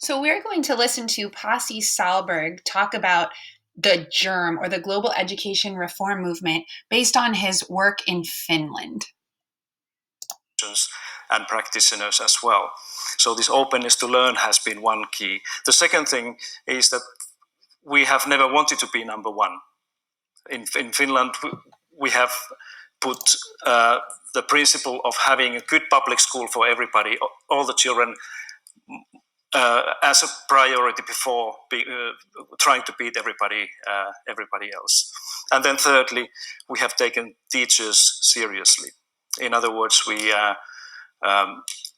So we're going to listen to Pasi Sahlberg talk about the GERM, or the Global Education Reform Movement, based on his work in Finland. And practitioners as well. So this openness to learn has been one key. The second thing is that we have never wanted to be number one. In Finland, we have put the principle of having a good public school for everybody, all the children, as a priority before trying to beat everybody else. And then thirdly, we have taken teachers seriously. In other words, we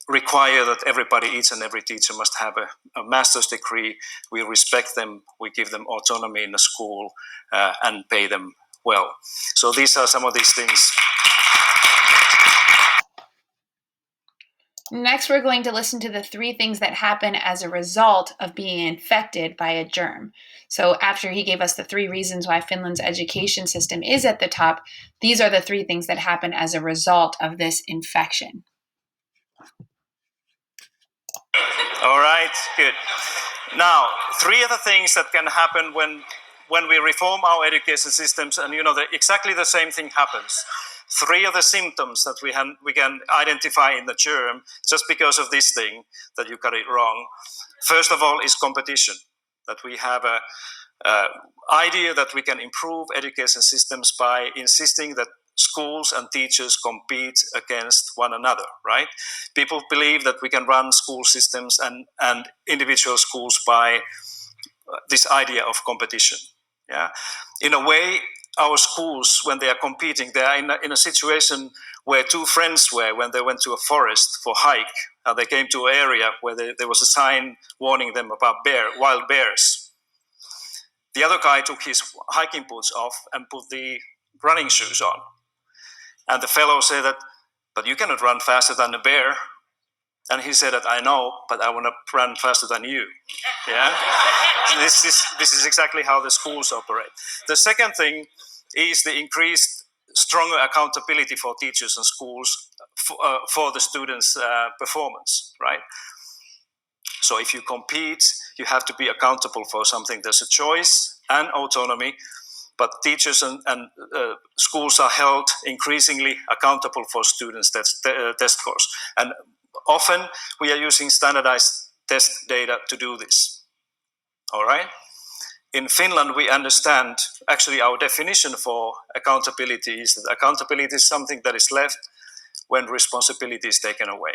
require that each and every teacher must have a master's degree. We respect them, we give them autonomy in the school, and pay them well. So these are some of these things. Next, we're going to listen to the 3 things that happen as a result of being infected by a germ. So after he gave us the 3 reasons why Finland's education system is at the top, these are the 3 things that happen as a result of this infection. All right, good. Now, 3 of the things that can happen when we reform our education systems, and exactly the same thing happens. 3 of the symptoms that we can identify in the germ just because of this thing that you got it wrong. First of all is competition, that we have a idea that we can improve education systems by insisting that schools and teachers compete against one another, right? People believe that we can run school systems and individual schools by this idea of competition. Yeah, in a way, our schools, when they are competing, they are in a situation where 2 friends were when they went to a forest for hike. They came to an area where there was a sign warning them about wild bears. The other guy took his hiking boots off and put the running shoes on. And the fellow said that, but you cannot run faster than a bear. And he said that, I know, but I want to run faster than you. Yeah? This is exactly how the schools operate. The second thing is the increased, stronger accountability for teachers and schools for the students' performance, right? So if you compete, you have to be accountable for something. There's a choice and autonomy, but teachers and schools are held increasingly accountable for students' test scores. And often we are using standardized test data to do this. All right? In Finland, we understand, actually our definition for accountability is that accountability is something that is left when responsibility is taken away.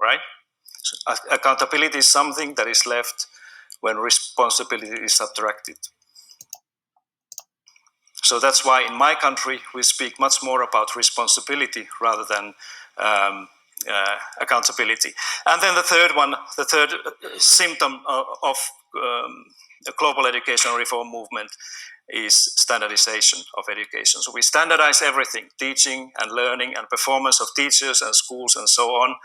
Right? So, accountability is something that is left when responsibility is subtracted. So that's why in my country we speak much more about responsibility rather than accountability. And then the third symptom of the global education reform movement is standardization of education. So we standardize everything, teaching and learning and performance of teachers and schools and so on.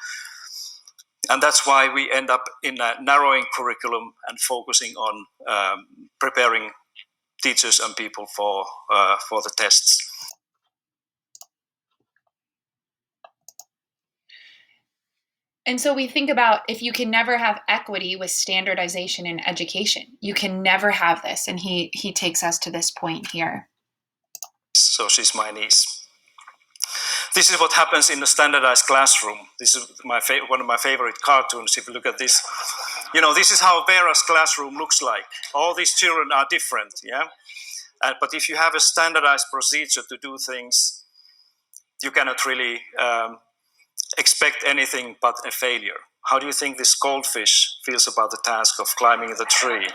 And that's why we end up in a narrowing curriculum and focusing on preparing teachers and people for the tests. And so we think about, if you can never have equity with standardization in education, you can never have this. And he takes us to this point here. So she's my niece. This is what happens in the standardized classroom. This is one of my favorite cartoons. If you look at this, this is how Vera's classroom looks like. All these children are different, yeah? But if you have a standardized procedure to do things, you cannot really expect anything but a failure. How do you think this goldfish feels about the task of climbing the tree?